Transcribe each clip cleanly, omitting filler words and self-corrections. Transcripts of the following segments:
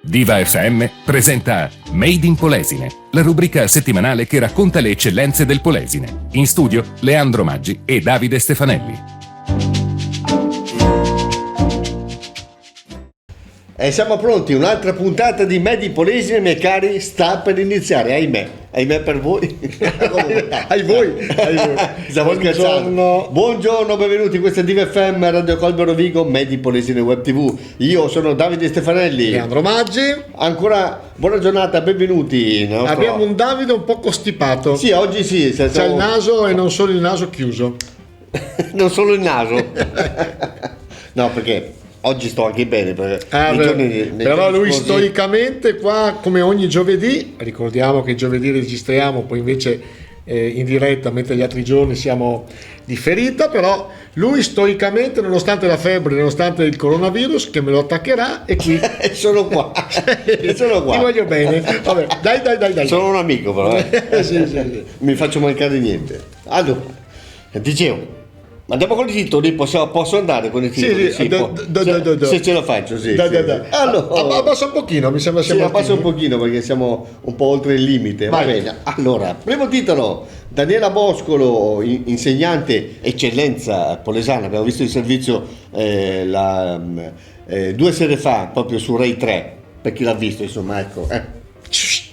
Diva FM presenta Made in Polesine, la rubrica settimanale che racconta le eccellenze del Polesine. In studio Leandro Maggi e Davide Stefanelli. E siamo pronti, un'altra puntata di Made in Polesine, miei cari, sta per iniziare, ahimè per voi. Ai voi. Stiamo scherzando. Buongiorno, benvenuti, questa è Diva FM, Radio Colbero Rovigo, Made in Polesine Web TV. Io sono Davide Stefanelli. Leandro Maggi. Ancora buona giornata, benvenuti. Abbiamo un Davide un po' costipato. Sì, oggi sì. C'è il naso e non solo il naso chiuso. Non solo il naso. No, perché oggi sto anche bene, però lui stoicamente qua, come ogni giovedì, ricordiamo che giovedì registriamo, poi invece in diretta, mentre gli altri giorni siamo di ferita, però lui stoicamente, nonostante la febbre, nonostante il coronavirus che me lo attaccherà, è qui. Sono qua. Sono qua. Ti voglio bene. Vabbè, dai. Sono un amico, però. Sì. Mi faccio mancare niente. Allora, dicevo, andiamo con i titoli, posso andare con i titoli? Se ce la faccio, sì. Allora, abbassa un pochino, mi sembra siamo abbassa un pochino perché siamo un po' oltre il limite. Va bene. Allora, primo titolo: Daniela Boscolo, insegnante eccellenza polesana. Abbiamo visto il servizio 2 sere fa, proprio su Rai 3, per chi l'ha visto, insomma, ecco.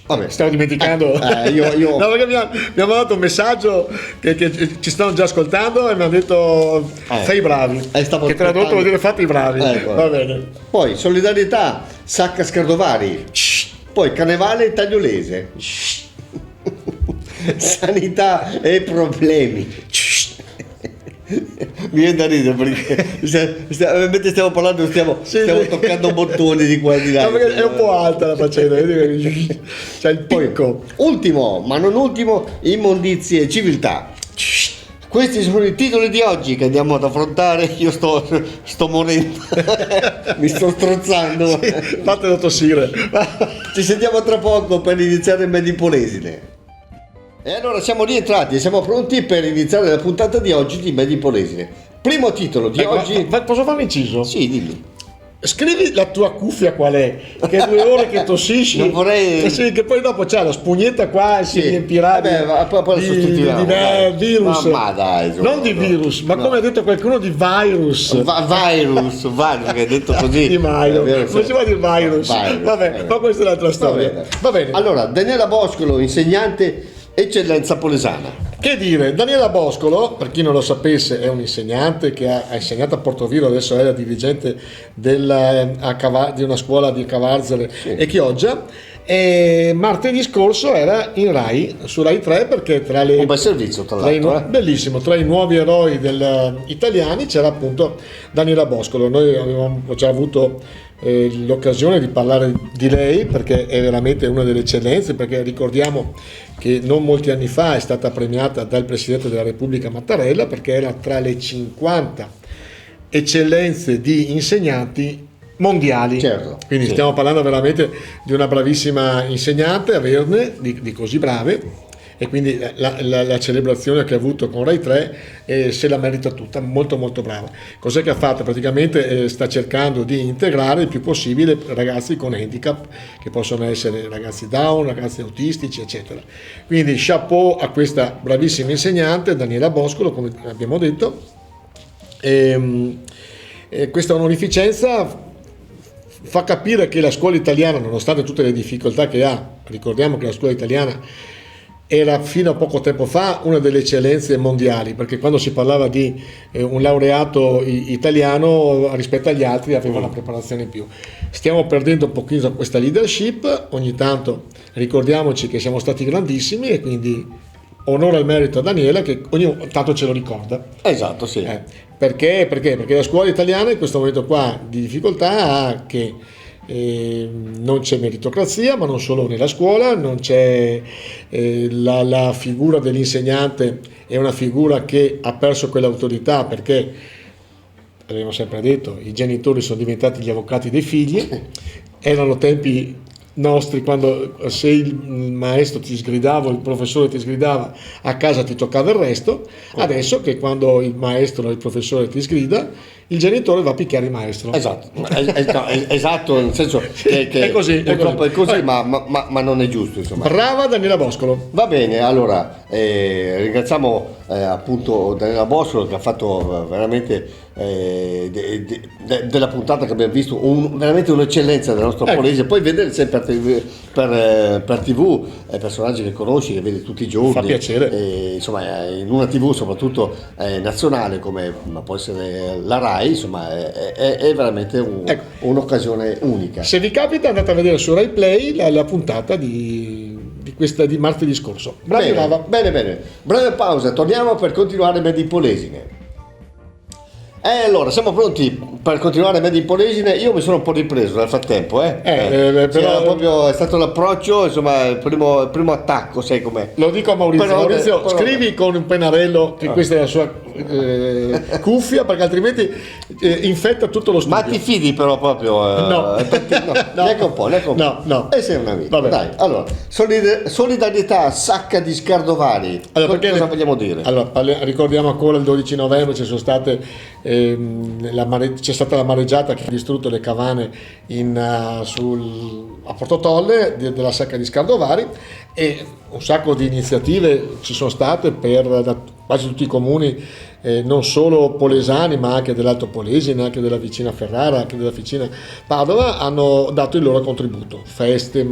Vabbè, stavo dimenticando. Io... No, perché mi hanno dato un messaggio che ci stanno già ascoltando e mi hanno detto fai i bravi. Che tradotto vuol dire fatti i bravi. Va bene. Poi solidarietà, Sacca Scardovari. Poi Carnevale Tagliolese. Sanità e problemi. Mi viene da ridere perché mentre stiamo parlando stiamo toccando bottoni di qua e di là. No, perché è un po' alta la faccenda, c'è il picco. Ultimo, ma non ultimo, immondizie e civiltà. Questi sono i titoli di oggi che andiamo ad affrontare. Io sto morendo. Mi sto strozzando. Sì, fatelo tossire. Ci sentiamo tra poco per iniziare il Made in Polesine. E allora siamo rientrati e siamo pronti per iniziare la puntata di oggi di Made in Polesine. Primo titolo di oggi. Posso fare un inciso? Sì, dimmi. Scrivi la tua cuffia qual è, che è 2 ore che tossisci. Non vorrei. Sì, che poi dopo c'è la spugnetta qua e si riempirà poi di virus. Ma dai, non di virus, ma come ha detto qualcuno di virus. Virus, che ha detto così. Di Maio. Non si va di virus. Vabbè, ma questa è l'altra storia. Va bene. Allora, Daniela Boscolo, insegnante eccellenza polesana. Che dire, Daniela Boscolo, per chi non lo sapesse, è un insegnante che ha insegnato a Portoviro, adesso è la dirigente di una scuola di Cavarzere e Chioggia, e martedì scorso era in Rai, su Rai 3, perché tra le... Un bel servizio, tra l'altro. Bellissimo, tra i nuovi eroi italiani c'era appunto Daniela Boscolo. Noi avevamo già avuto l'occasione di parlare di lei perché è veramente una delle eccellenze, perché ricordiamo che non molti anni fa è stata premiata dal Presidente della Repubblica Mattarella perché era tra le 50 eccellenze di insegnanti mondiali. Certo, quindi stiamo parlando veramente di una bravissima insegnante, averne di così brave, e quindi la celebrazione che ha avuto con Rai 3 se la merita tutta, molto molto brava. Cos'è che ha fatto? Praticamente sta cercando di integrare il più possibile ragazzi con handicap, che possono essere ragazzi down, ragazzi autistici, eccetera. Quindi chapeau a questa bravissima insegnante Daniela Boscolo, come abbiamo detto. Questa onorificenza fa capire che la scuola italiana, nonostante tutte le difficoltà che ha, ricordiamo che la scuola italiana era fino a poco tempo fa una delle eccellenze mondiali, perché quando si parlava di un laureato italiano rispetto agli altri aveva una preparazione in più. Stiamo perdendo un pochino questa leadership, ogni tanto ricordiamoci che siamo stati grandissimi e quindi onore al merito a Daniela che ogni tanto ce lo ricorda. Esatto, sì. Perché la scuola italiana in questo momento qua di difficoltà ha che non c'è meritocrazia, ma non solo nella scuola, non c'è la figura dell'insegnante, è una figura che ha perso quell'autorità perché, abbiamo sempre detto, i genitori sono diventati gli avvocati dei figli. Erano tempi nostri quando se il maestro ti sgridava o il professore ti sgridava, a casa ti toccava il resto. Adesso che quando il maestro o il professore ti sgrida, il genitore va a picchiare il maestro. Esatto, esatto, nel senso che È così, purtroppo è così, Vai. ma non è giusto, insomma. Brava Daniela Boscolo. Va bene, allora ringraziamo appunto Daniela Boscolo che ha fatto veramente della puntata che abbiamo visto veramente un'eccellenza del nostro Polesine. Poi vedere sempre per TV personaggi che conosci, che vedi tutti i giorni, Fa piacere. Insomma in una TV soprattutto nazionale come può essere la Rai, insomma è veramente un'occasione unica. Se vi capita andate a vedere su Rai Play la puntata di martedì scorso. Bravi, brava. Bene. Breve pausa, torniamo per continuare Made in Polesine. Allora, siamo pronti per continuare Made in Polesine. Io mi sono un po' ripreso nel frattempo, però proprio è stato l'approccio, insomma, il primo attacco, sai com'è. Lo dico a Maurizio. Maurizio, scrivi con un pennarello che questa è la sua cuffia, perché altrimenti infetta tutto lo studio. Ma ti fidi però proprio? No. Neanche un po'. No. E sei un amico. Vabbè. Dai, allora, solidarietà Sacca di Scardovani. Allora, cosa vogliamo dire? Allora, ricordiamo ancora il 12 novembre c'è stata la mareggiata che ha distrutto le cavane a Porto Tolle della Sacca di Scardovani, e un sacco di iniziative ci sono state da quasi tutti i comuni, non solo polesani ma anche dell'Alto Polesine, anche della vicina Ferrara, anche della vicina Padova, hanno dato il loro contributo, feste,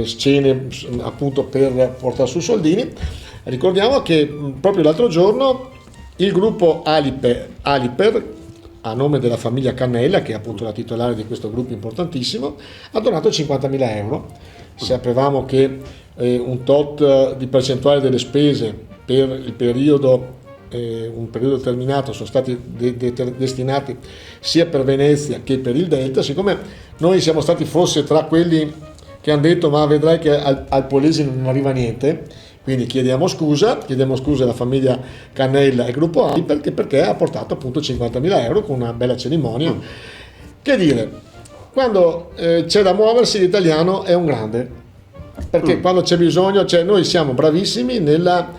scene appunto per portare su soldini. Ricordiamo che proprio l'altro giorno il gruppo Aliper, a nome della famiglia Cannella, che è appunto la titolare di questo gruppo importantissimo, ha donato 50.000 euro. Sapevamo che un tot di percentuale delle spese per il periodo, un periodo terminato, sono stati destinati sia per Venezia che per il Delta. Siccome noi siamo stati forse tra quelli che hanno detto ma vedrai che al Polesine non arriva niente, quindi chiediamo scusa alla famiglia Cannella e gruppo Aliper perché ha portato appunto 50.000 euro con una bella cerimonia. Che dire, quando c'è da muoversi l'italiano è un grande, perché quando c'è bisogno, noi siamo bravissimi nella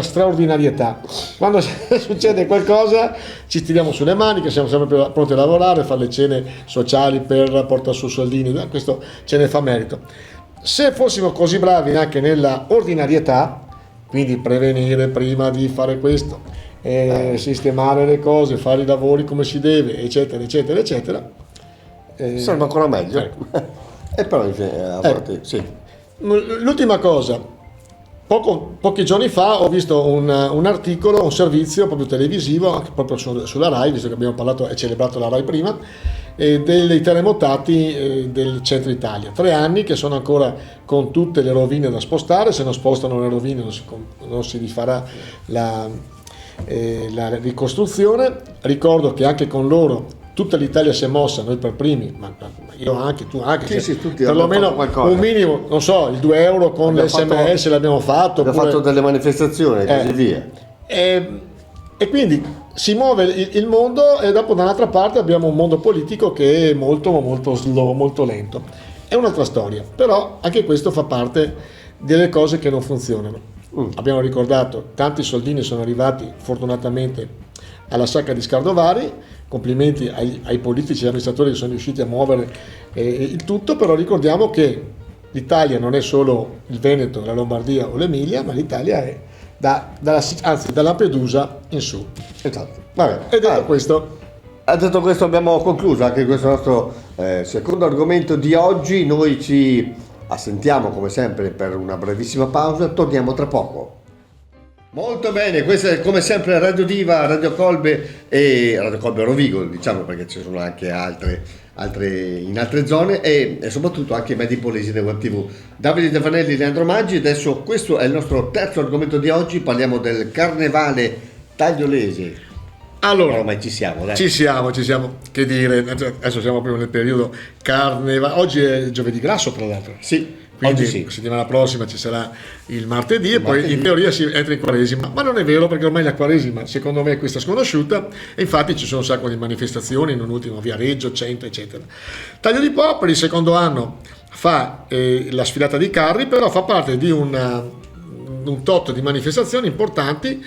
straordinarietà. Quando succede qualcosa ci tiriamo sulle mani, che siamo sempre pronti a lavorare, a fare le cene sociali per portare su soldini, questo ce ne fa merito. Se fossimo così bravi anche nella ordinarietà, quindi prevenire prima di fare questo, sistemare le cose, fare i lavori come si deve, eccetera, sarebbe ancora meglio. E però a volte sì. L'ultima cosa, pochi giorni fa ho visto un articolo, un servizio proprio televisivo, proprio sulla Rai, visto che abbiamo parlato e celebrato la Rai prima, dei terremotati del centro Italia. 3 anni che sono ancora con tutte le rovine da spostare. Se non spostano le rovine non si rifarà la ricostruzione. Ricordo che anche con loro tutta l'Italia si è mossa, noi per primi, ma io anche, tu anche, sì, tutti perlomeno un minimo, non so, il 2 euro con l'SMS l'abbiamo fatto. Abbiamo fatto delle manifestazioni e così via. E quindi si muove il mondo, e dopo dall'altra parte abbiamo un mondo politico che è molto slow, molto lento. È un'altra storia, però anche questo fa parte delle cose che non funzionano. Abbiamo ricordato, tanti soldini sono arrivati fortunatamente alla Sacca di Scardovani, complimenti ai politici e agli amministratori che sono riusciti a muovere il tutto, però ricordiamo che l'Italia non è solo il Veneto, la Lombardia o l'Emilia, ma l'Italia è da Lampedusa in su. Esatto. E detto questo, abbiamo concluso anche questo nostro secondo argomento di oggi. Noi ci assentiamo come sempre per una brevissima pausa, torniamo tra poco. Molto bene, questa è come sempre Radio Diva, Radio Colbe e Radio Colbe Rovigo, diciamo, perché ci sono anche altre in altre zone, e soprattutto anche Made in Polesine Web TV. Davide Stefanelli, Leandro Maggi. Adesso questo è il nostro terzo argomento di oggi, parliamo del carnevale tagliolese. Allora, ormai ci siamo, dai. Ci siamo, che dire, adesso siamo proprio nel periodo carnevale, oggi è giovedì grasso tra l'altro. Sì. Quindi oggi sì. Settimana prossima ci sarà il martedì, poi in teoria si entra in Quaresima, ma non è vero, perché ormai la Quaresima secondo me è questa sconosciuta, e infatti ci sono un sacco di manifestazioni, non ultimo Viareggio, Centro, eccetera. Taglio di Po per il secondo anno fa la sfilata di carri, però fa parte di un tot di manifestazioni importanti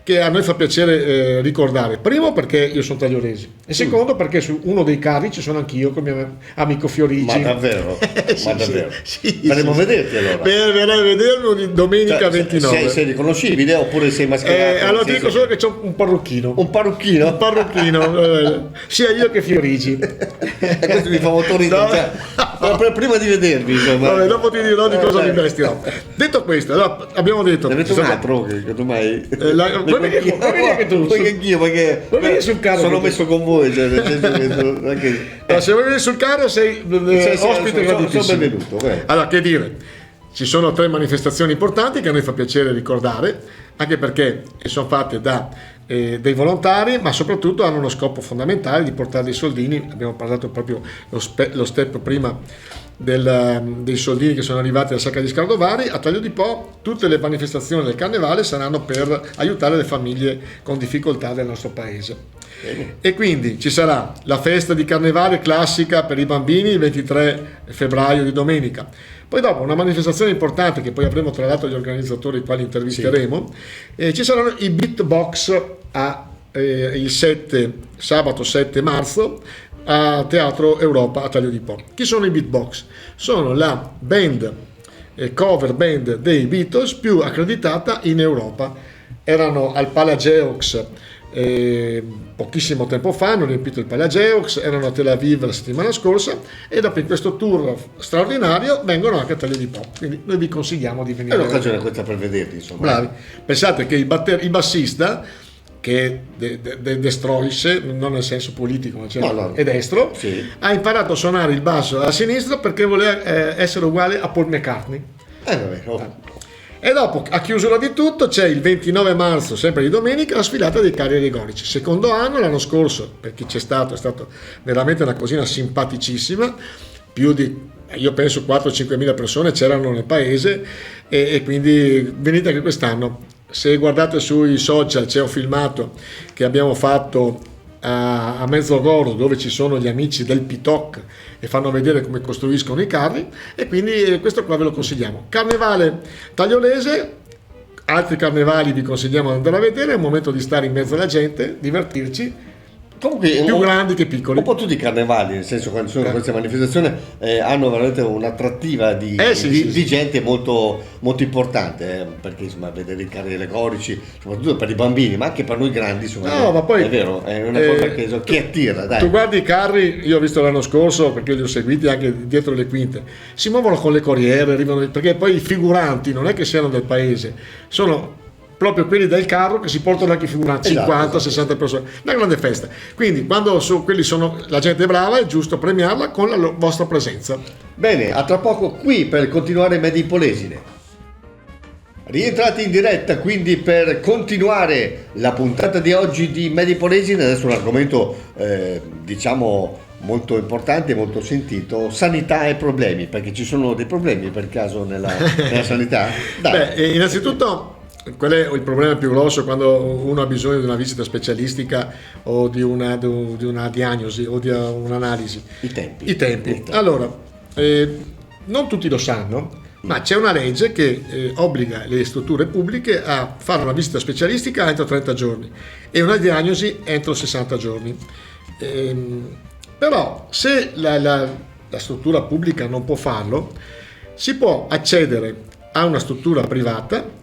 che a noi fa piacere ricordare. Primo perché io sono tagliolesi e secondo perché su uno dei carri ci sono anch'io con il mio amico Fiorigi. Ma davvero? Sì, Ma davvero? sì, Faremo sì, vederti allora. Verrai a vederlo domenica 29. Sei riconoscibile oppure sei mascherato? Allora ti dico solo che c'ho un parrucchino. Un parrucchino? Un parrucchino, sia io che Fiorigi. E questo mi fa molto ridere. No. Cioè, prima di vedervi, insomma. Vabbè, dopo ti dirò di cosa mi vestirò. Detto questo, allora, abbiamo detto. Ne avete un altro che tu mai. Puoi venire anche tu. Puoi anch'io, perché Puoi venire sul carro. sono messo con voi. Cioè, nel senso che Allora, se vuoi venire sul carro sei ospite graditissimo. Sono benvenuto. Allora, che dire? Ci sono 3 manifestazioni importanti che a noi fa piacere ricordare, anche perché sono fatte da dei volontari, ma soprattutto hanno uno scopo fondamentale di portare dei soldini. Abbiamo parlato proprio lo step prima dei soldini che sono arrivati alla Sacca di Scardovari. A Taglio di Po tutte le manifestazioni del Carnevale saranno per aiutare le famiglie con difficoltà del nostro paese. E quindi ci sarà la festa di Carnevale classica per i bambini il 23 febbraio di domenica. Poi dopo una manifestazione importante che poi avremo tra l'altro gli organizzatori, i quali intervisteremo, ci saranno i beatbox il sabato 7 marzo a Teatro Europa a Taglio di Po. Chi sono i beatbox? Sono la band, cover band dei Beatles più accreditata in Europa. Erano al Palageox pochissimo tempo fa, hanno riempito il Palageox, erano a Tel Aviv la settimana scorsa e dopo in questo tour straordinario vengono anche a Taglio di Po, quindi noi vi consigliamo di venire. È un'occasione questa per vederti, insomma. Bravi. Pensate che il bassista, che destroisce, non nel senso politico, ma no. è destro, Sì. ha imparato a suonare il basso a sinistra perché voleva essere uguale a Paul McCartney. Vabbè, oh. E dopo, a chiusura di tutto, c'è il 29 marzo, sempre di domenica, la sfilata dei carri allegorici. Secondo anno, l'anno scorso, per chi c'è stato, è stato veramente una cosina simpaticissima. Più di, io penso, 4-5 mila persone c'erano nel paese e quindi venite anche quest'anno. Se guardate sui social c'è un filmato che abbiamo fatto a Mezzogoro, dove ci sono gli amici del Pitoc e fanno vedere come costruiscono i carri, e quindi questo qua ve lo consigliamo. Carnevale tagliolese, altri carnevali vi consigliamo di andare a vedere, è un momento di stare in mezzo alla gente, divertirci, Comunque, più grandi che piccoli. Un po' tutti i carnevali, nel senso, quando sono queste manifestazioni hanno veramente un'attrattiva di gente molto, molto importante, perché insomma vedere i carri allegorici, soprattutto per i bambini, ma anche per noi grandi, insomma, no, ma poi, è vero, è una cosa che attira. Dai. Tu guardi i carri, io ho visto l'anno scorso, perché li ho seguiti anche dietro le quinte, si muovono con le corriere, arrivano, perché poi i figuranti non è che siano del paese, sono proprio quelli del carro che si portano anche i figuranti, 50-60 persone, una grande festa. Quindi quando quelli sono la gente brava, è giusto premiarla con la vostra presenza. Bene, a tra poco qui per continuare Made in Polesine. Rientrati in diretta quindi per continuare la puntata di oggi di Made in Polesine. Adesso un argomento diciamo molto importante, molto sentito: sanità e problemi, perché ci sono dei problemi per caso nella sanità? Dai. Beh, innanzitutto qual è il problema più grosso quando uno ha bisogno di una visita specialistica o di una diagnosi o di un'analisi? I tempi. Allora, non tutti lo sanno, ma c'è una legge che obbliga le strutture pubbliche a fare una visita specialistica entro 30 giorni e una diagnosi entro 60 giorni. Però se la struttura pubblica non può farlo, si può accedere a una struttura privata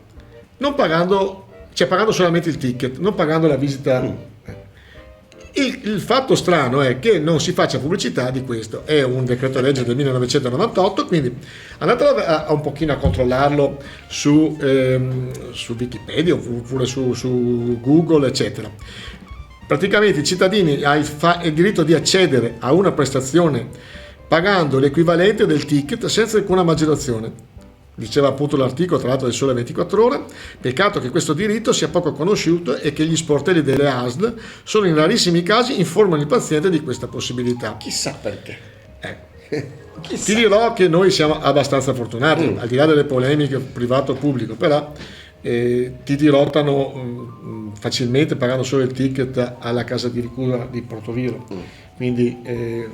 non pagando, cioè pagando solamente il ticket, non pagando la visita. Il fatto strano è che non si faccia pubblicità di questo. È un decreto legge del 1998, quindi andate a un pochino a controllarlo su Wikipedia oppure su Google, eccetera. Praticamente i cittadini hanno il diritto di accedere a una prestazione pagando l'equivalente del ticket senza alcuna maggiorazione. Diceva appunto l'articolo, tra l'altro del Sole 24 Ore, peccato che questo diritto sia poco conosciuto e che gli sportelli delle ASL solo in rarissimi casi informano il paziente di questa possibilità. Chissà perché. Ti dirò che noi siamo abbastanza fortunati, al di là delle polemiche privato o pubblico, però ti dirottano facilmente pagando solo il ticket alla casa di cura di Portoviro. quindi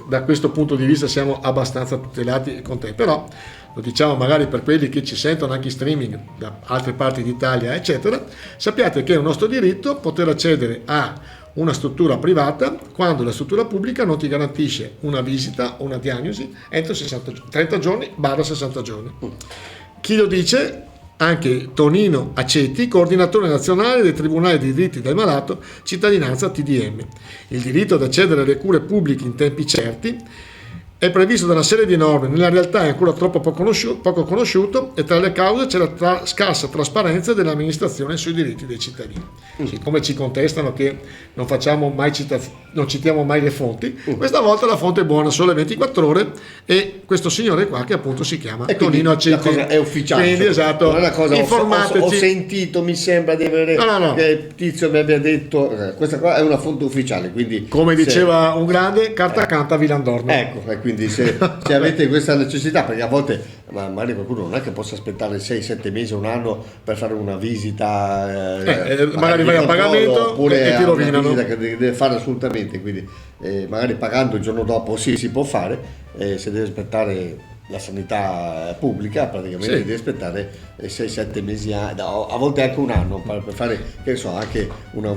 da questo punto di vista siamo abbastanza tutelati e contenti. Però lo diciamo magari per quelli che ci sentono anche in streaming da altre parti d'Italia eccetera, sappiate che è un nostro diritto poter accedere a una struttura privata quando la struttura pubblica non ti garantisce una visita o una diagnosi entro 30 giorni/60 giorni. Chi lo dice? Anche Tonino Acetti, coordinatore nazionale del Tribunale dei diritti del malato, cittadinanza TDM. Il diritto ad accedere alle cure pubbliche in tempi certi è previsto da una serie di norme, nella realtà è ancora troppo poco conosciuto e tra le cause c'è la scarsa trasparenza dell'amministrazione sui diritti dei cittadini. Siccome ci contestano che non citiamo mai le fonti, questa volta la fonte è buona, Sole 24 Ore, e questo signore qua che appunto si chiama Tonino Acetti. La cosa è ufficiale. Quindi esatto, non è una cosa informateci. ho sentito, mi sembra di avere che Tizio mi abbia detto, questa qua è una fonte ufficiale, quindi come diceva un grande, carta canta Vilandorno. Ecco, e quindi se avete questa necessità, perché a volte magari qualcuno non è che possa aspettare 6-7 mesi, un anno per fare una visita, magari vai a pagamento oppure e ti rovinano. Una visita che deve fare assolutamente, quindi magari pagando il giorno dopo si può fare, se deve aspettare la sanità pubblica praticamente deve aspettare 6-7 mesi, a volte anche un anno per fare, che so, anche una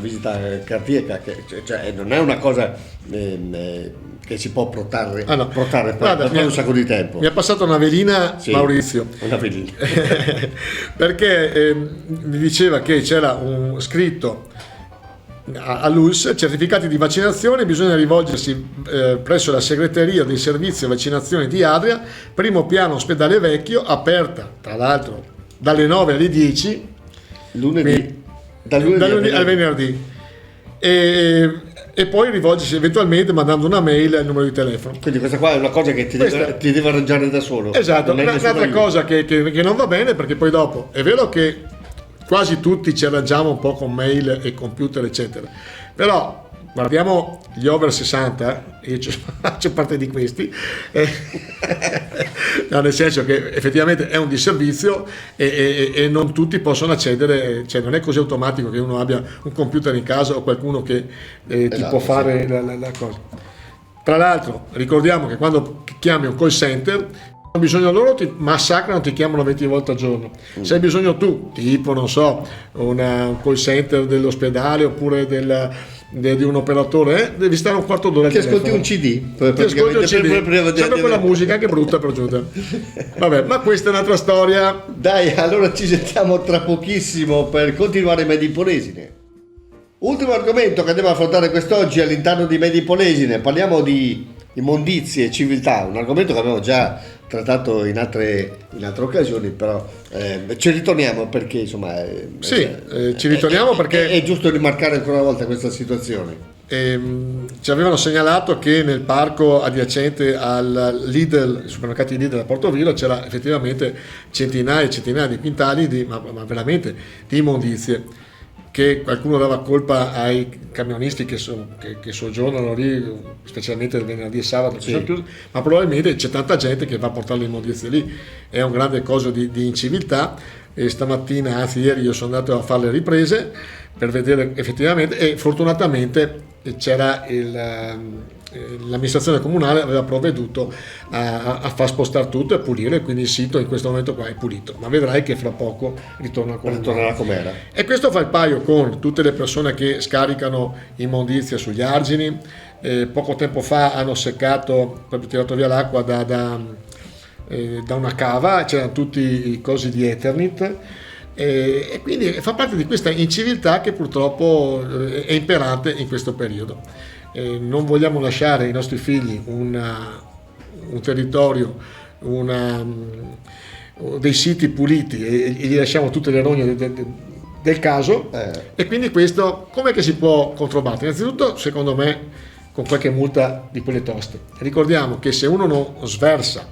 visita cardiaca, cioè non è una cosa che si può protrarre per un sacco di tempo. Mi ha passato una velina, Maurizio, una velina. perché mi diceva che c'era un scritto all'ULSS, certificati di vaccinazione, bisogna rivolgersi presso la segreteria dei servizi vaccinazioni di Adria, primo piano ospedale vecchio, aperta tra l'altro dalle 9 alle 10 dal lunedì al venerdì, e poi rivolgersi eventualmente mandando una mail al numero di telefono. Quindi questa qua è una cosa che ti deve arrangiare da solo. Esatto, un'altra cosa che non va bene, perché poi dopo è vero che quasi tutti ci arrangiamo un po' con mail e computer eccetera, però guardiamo gli over 60, io faccio parte di questi, no, nel senso che effettivamente è un disservizio e non tutti possono accedere, cioè non è così automatico che uno abbia un computer in casa o qualcuno che ti può fare la cosa. Tra l'altro ricordiamo che quando chiami un call center, hai bisogno loro ti massacrano, ti chiamano 20 volte al giorno. Se hai bisogno tu, tipo non so, un call center dell'ospedale oppure di un operatore, devi stare un quarto d'ora. Ti ascolti un CD, sempre quella musica che è brutta per giunta. Vabbè, ma questa è un'altra storia. Dai, allora ci sentiamo tra pochissimo per continuare Made in Polesine. Ultimo argomento che andiamo a affrontare quest'oggi all'interno di Made in Polesine, parliamo di immondizie e civiltà, un argomento che abbiamo già trattato in altre occasioni, però ci ritorniamo perché insomma ci ritorniamo perché è giusto rimarcare ancora una volta questa situazione. Ci avevano segnalato che nel parco adiacente al Lidl, i supermercati Lidl a Portovilo, c'era effettivamente centinaia e centinaia di quintali ma veramente di immondizie, che qualcuno dava colpa ai camionisti che soggiornano lì, specialmente il venerdì e sabato, che sono chiusi, ma probabilmente c'è tanta gente che va a portare le immondizie lì. È un grande coso di inciviltà, e stamattina, anzi ieri, io sono andato a fare le riprese per vedere effettivamente, e fortunatamente c'era l'amministrazione comunale aveva provveduto a far spostare tutto e pulire, quindi il sito in questo momento qua è pulito, ma vedrai che fra poco ritornerà com'era. E questo fa il paio con tutte le persone che scaricano immondizia sugli argini. Poco tempo fa hanno seccato, proprio tirato via l'acqua da una cava, c'erano tutti i cosi di Eternit, e quindi fa parte di questa inciviltà che purtroppo è imperante in questo periodo. Non vogliamo lasciare ai nostri figli un territorio, dei siti puliti, e gli lasciamo tutte le rogne del caso, e quindi questo com'è che si può controbattere? Innanzitutto, secondo me, con qualche multa di quelle toste. Ricordiamo che se uno non sversa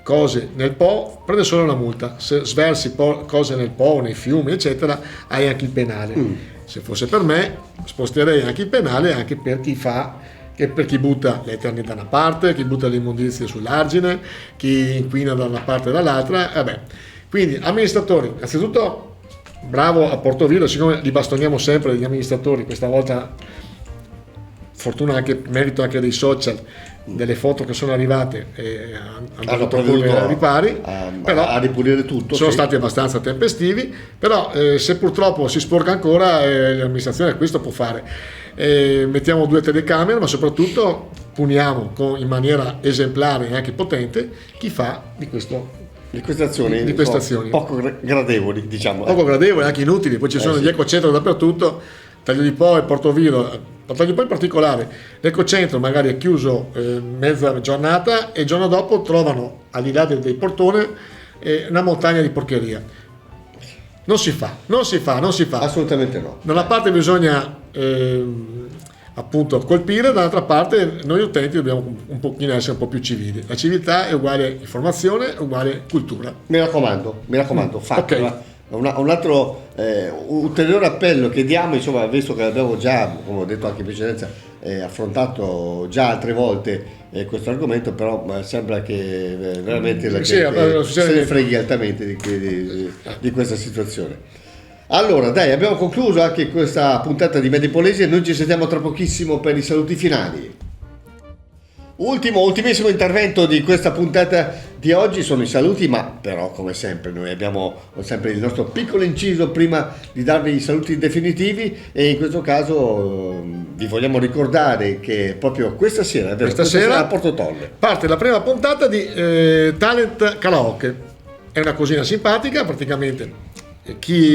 cose nel Po, prende solo una multa. Se sversi cose nel Po, nei fiumi eccetera, hai anche il penale. Se fosse per me, sposterei anche il penale anche per chi butta le Eternit da una parte, chi butta le immondizie sull'argine, chi inquina da una parte e dall'altra. Quindi amministratori, innanzitutto bravo a Portovilo, siccome li bastoniamo sempre gli amministratori, questa volta fortuna anche merito anche dei social, delle foto che sono arrivate hanno provveduto ai ripari, però a ripulire tutto. sono sì. stati abbastanza tempestivi, però se purtroppo si sporca ancora, l'amministrazione questo può fare. Mettiamo 2 telecamere, ma soprattutto puniamo in maniera esemplare e anche potente chi fa di queste azioni poco gradevoli, diciamo. poco gradevoli, anche inutili. Poi ci sono sì. gli ecocentri dappertutto, Taglio di Po e Portoviro. Taglio di Po in particolare, l'ecocentro magari è chiuso mezza giornata e il giorno dopo trovano al di là dei portoni una montagna di porcheria. Non si fa. Assolutamente no. Da una parte bisogna appunto colpire, dall'altra parte noi utenti dobbiamo un pochino essere un po' più civili. La civiltà è uguale informazione, è uguale cultura. Mi raccomando, fatelo. Ok. Un altro ulteriore appello che diamo, insomma, visto che abbiamo già, come ho detto anche in precedenza, affrontato già altre volte questo argomento, però sembra che veramente la gente se ne freghi altamente di questa situazione. Allora, dai, abbiamo concluso anche questa puntata di Made in Polesine e noi ci sentiamo tra pochissimo per i saluti finali. Ultimissimo intervento di questa puntata di oggi sono i saluti, ma però come sempre noi abbiamo sempre il nostro piccolo inciso prima di darvi i saluti definitivi, e in questo caso vi vogliamo ricordare che proprio questa sera a Porto Tolle parte la prima puntata di Talent Karaoke. È una cosina simpatica, praticamente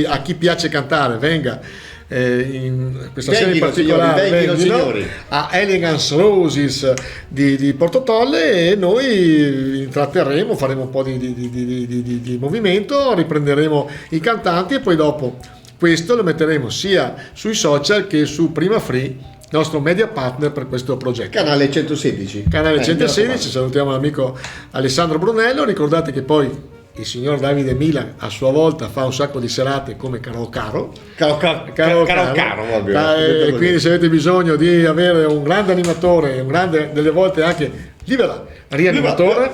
a chi piace cantare venga in questa sera in particolare signori. a Elegance Roses di Porto Tolle, e noi intratterremo, faremo un po' di movimento, riprenderemo i cantanti e poi dopo questo lo metteremo sia sui social che su Prima Free, nostro media partner per questo progetto. Canale 116. Salutiamo l'amico Alessandro Brunello. Ricordate che poi il signor Davide Milan a sua volta fa un sacco di serate come Caro, quindi se avete bisogno di avere un grande animatore, un grande, delle volte anche rianimatore,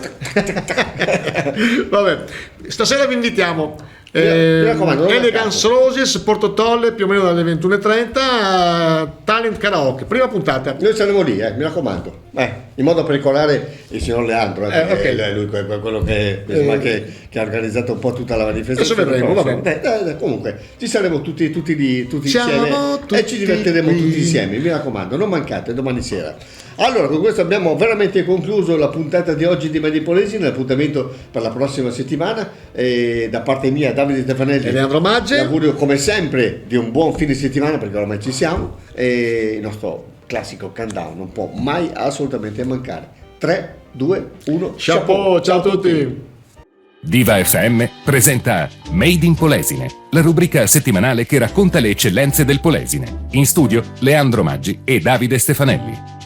vabbè, stasera vi invitiamo Elegance Roses, Porto Tolle, più o meno dalle 21:30, Talent Karaoke, prima puntata. Noi saremo lì, mi raccomando, in modo particolare il signor Leandro, okay. Lui è quello che ha organizzato un po' tutta la manifestazione. Adesso vedremo, comunque ci saremo tutti insieme e ci divertiremo tutti insieme, mi raccomando, non mancate domani sera. Allora, con questo abbiamo veramente concluso la puntata di oggi di Made in Polesine. L'appuntamento per la prossima settimana, da parte mia, Davide Stefanelli e Leandro Maggi. L'augurio come sempre di un buon fine settimana, perché ormai ci siamo, e il nostro classico countdown non può mai assolutamente mancare. 3, 2, 1, ciao a tutti. Diva FM presenta Made in Polesine, la rubrica settimanale che racconta le eccellenze del Polesine. In studio Leandro Maggi e Davide Stefanelli.